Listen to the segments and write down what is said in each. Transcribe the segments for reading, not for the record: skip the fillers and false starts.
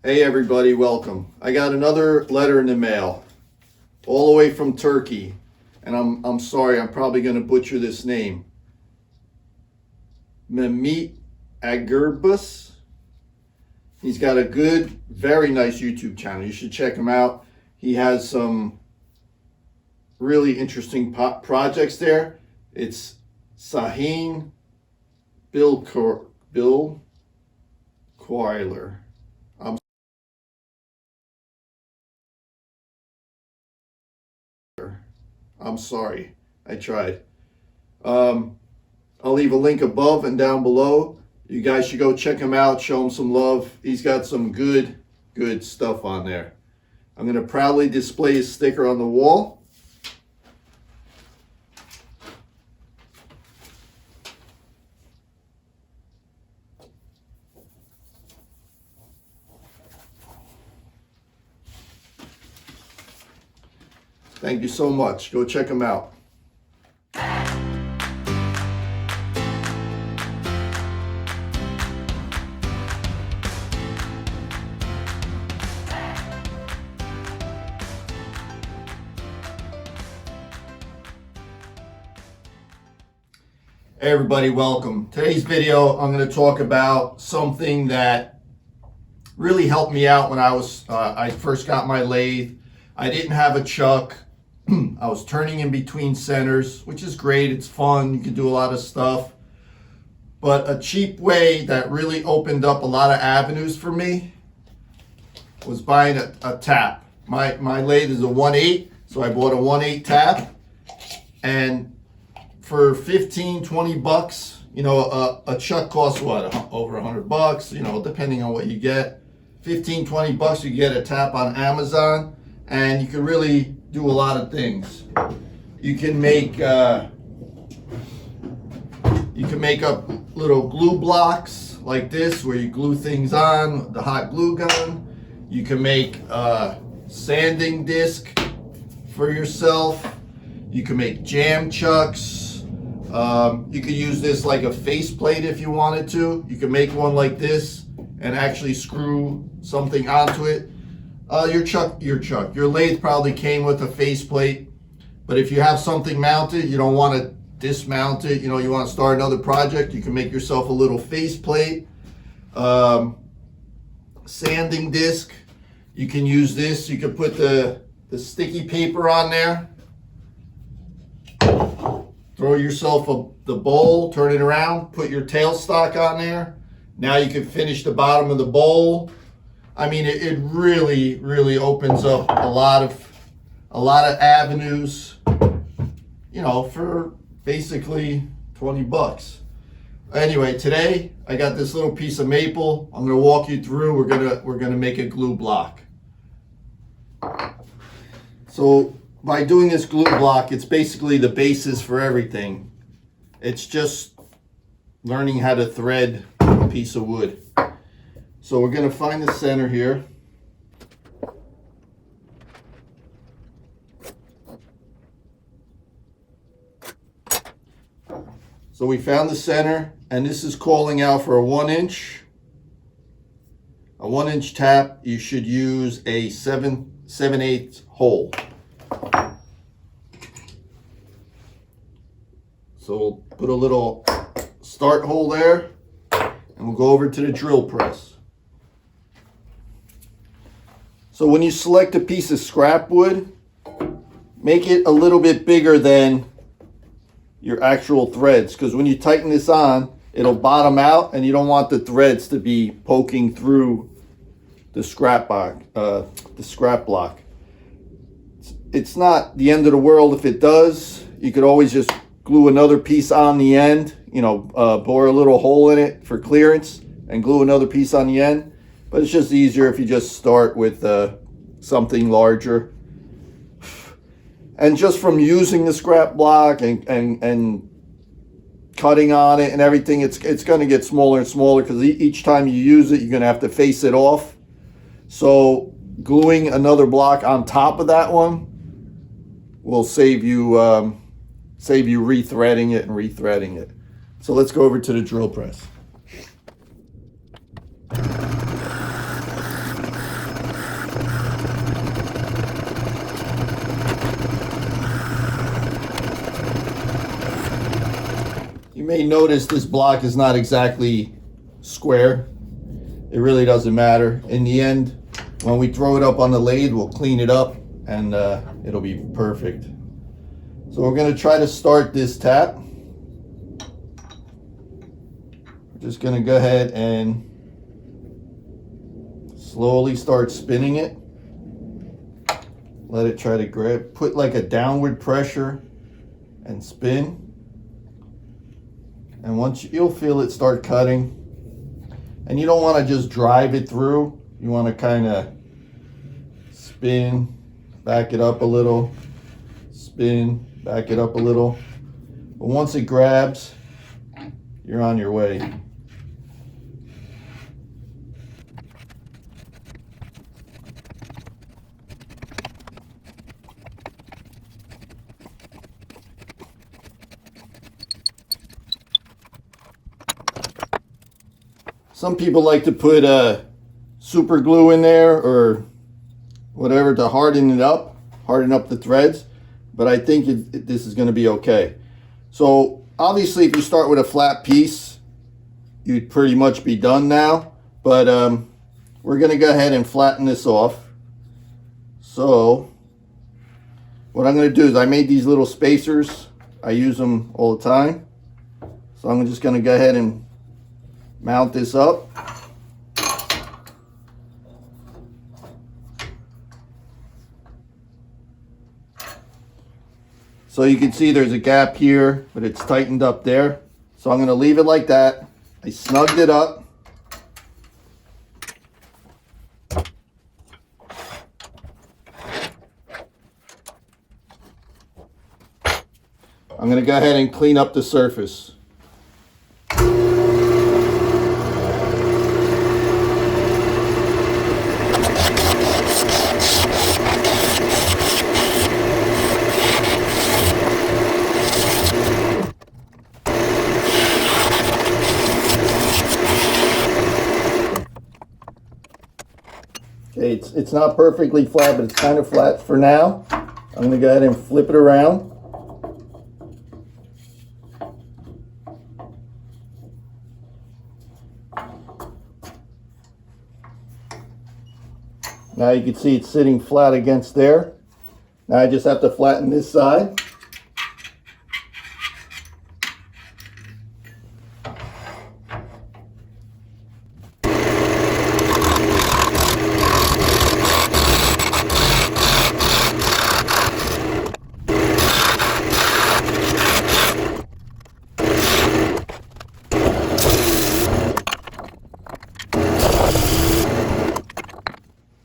Hey everybody, welcome. I got another letter in the mail, all the way from Turkey, and I'm sorry, I'm probably going to butcher this name. Mehmet Agurbus. He's got a good, very nice YouTube channel. You should check him out. He has some really interesting projects there. It's Sahin Bill Quailer. I'm sorry, I tried. I'll leave a link above and down below. You guys should go check him out, show him some love. He's got some good stuff on there. I'm going to proudly display his sticker on the wall. Thank you so much. Go check him out. Hey everybody, welcome. Today's video, I'm going to talk about something that really helped me out when I first got my lathe. I didn't have a chuck. I was turning in between centers, which is great. It's fun. You can do a lot of stuff. But a cheap way that really opened up a lot of avenues for me was buying a tap. My lathe is a 1/8, so I bought a 1/8 tap. And for 15, 20 bucks, you know, a chuck costs what, over $100, you know, depending on what you get. 15, 20 bucks, you get a tap on Amazon, and you can really do a lot of things. You can make up little glue blocks like this where you glue things on the hot glue gun. You can make a sanding disc for yourself. You can make jam chucks. You could use this like a faceplate if you wanted to. You can make one like this and actually screw something onto it. Your lathe probably came with a faceplate, but if you have something mounted, you don't want to dismount it, you know, you want to start another project, you can make yourself a little faceplate. Sanding disc, you can use this, you can put the sticky paper on there, throw yourself the bowl, turn it around, put your tailstock on there. Now you can finish the bottom of the bowl. I mean, it really opens up a lot of avenues, you know, for basically 20 bucks. Anyway, today I got this little piece of maple. I'm going to walk you through. We're gonna make a glue block. So by doing this glue block, it's basically the basis for everything. It's just learning how to thread a piece of wood. So we're going to find the center here. So we found the center, and this is calling out for a 1-inch. A 1-inch tap, you should use a 7/8 hole. So we'll put a little start hole there, and we'll go over to the drill press. So when you select a piece of scrap wood, make it a little bit bigger than your actual threads, because when you tighten this on, it'll bottom out, and you don't want the threads to be poking through the scrap block. It's not the end of the world if it does. You could always just glue another piece on the end, you know, bore a little hole in it for clearance and glue another piece on the end. But it's just easier if you just start with something larger. And just from using the scrap block and cutting on it and everything, it's going to get smaller and smaller, because each time you use it, you're going to have to face it off. So gluing another block on top of that one will save you rethreading it. So let's go over to the drill press. may notice this block is not exactly square. It really doesn't matter. In the end, when we throw it up on the lathe, we'll clean it up and it'll be perfect. So we're going to try to start this tap. We're just going to go ahead and slowly start spinning it. Let it try to grab, put like a downward pressure and spin. And once you'll feel it start cutting. And you don't want to just drive it through. You want to kind of spin, back it up a little, spin, back it up a little. But once it grabs, you're on your way. Some people like to put super glue in there or whatever to harden it up, harden up the threads, but I think this is going to be okay. So obviously if you start with a flat piece, you'd pretty much be done now, but we're going to go ahead and flatten this off. So what I'm going to do is I made these little spacers. I use them all the time. So I'm just going to go ahead and mount this up. So you can see there's a gap here, but it's tightened up there. So I'm going to leave it like that. I snugged it up. I'm going to go ahead and clean up the surface. Okay, it's not perfectly flat, but it's kind of flat for now. I'm going to go ahead and flip it around. Now you can see it's sitting flat against there. Now I just have to flatten this side.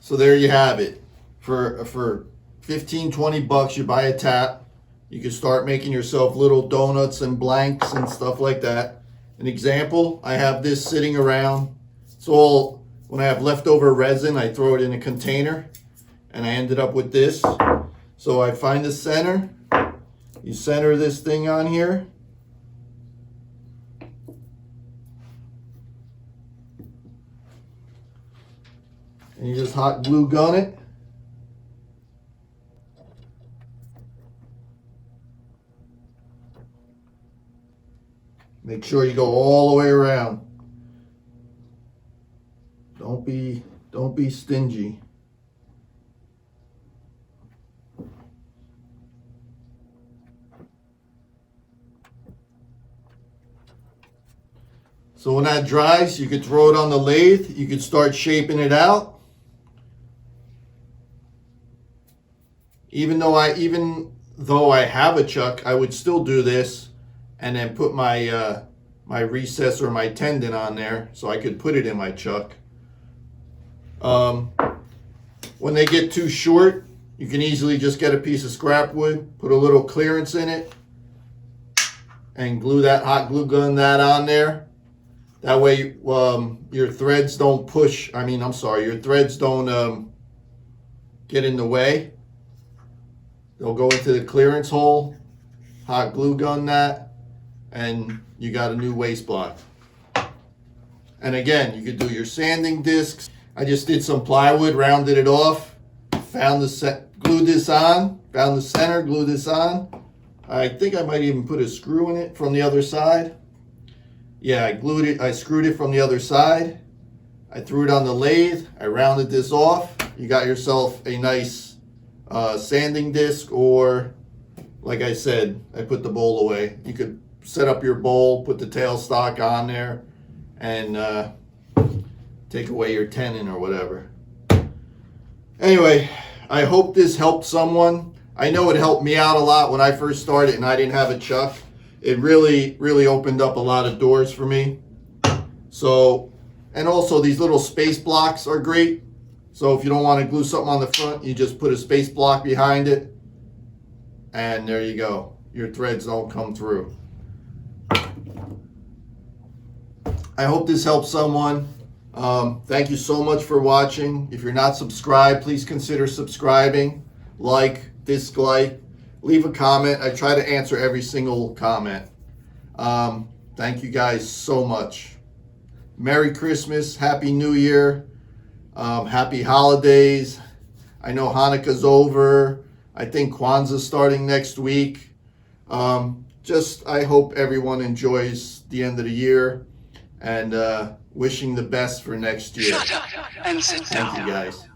So there you have it. For 15, 20 bucks, you buy a tap. You can start making yourself little donuts and blanks and stuff like that. An example, I have this sitting around. It's all, when I have leftover resin, I throw it in a container and I ended up with this. So I find the center. You center this thing on here. And you just hot glue gun it. Make sure you go all the way around. Don't be stingy. So when that dries, you could throw it on the lathe. You could start shaping it out. Even though I have a chuck, I would still do this and then put my my recess or my tendon on there so I could put it in my chuck. When they get too short, you can easily just get a piece of scrap wood, put a little clearance in it, and glue that, hot glue gun that on there. That way your threads don't push, your threads don't get in the way. They'll go into the clearance hole, hot glue gun that, and you got a new waste block. And again, you could do your sanding discs. I just did some plywood, rounded it off, glued this on, found the center, glued this on. I think I might even put a screw in it from the other side. yeah, I glued it, I screwed it from the other side. I threw it on the lathe. I rounded this off. You got yourself a nice sanding disc, or like I said, I put the bowl away. You could set up your bowl, put the tailstock on there, and take away your tenon or whatever. Anyway, I hope this helped someone. I know it helped me out a lot when I first started and I didn't have a chuck. It really, really opened up a lot of doors for me. So, and also these little space blocks are great. So if you don't want to glue something on the front, you just put a space block behind it, and there you go. Your threads don't come through. I hope this helps someone. Thank you so much for watching. If you're not subscribed, please consider subscribing. Dislike, leave a comment. I try to answer every single comment. Thank you guys so much. Merry Christmas, Happy New Year, Happy Holidays. I know Hanukkah's over. I think Kwanzaa's starting next week. I hope everyone enjoys the end of the year, and wishing the best for next year. Shut up and sit down. Thank you guys.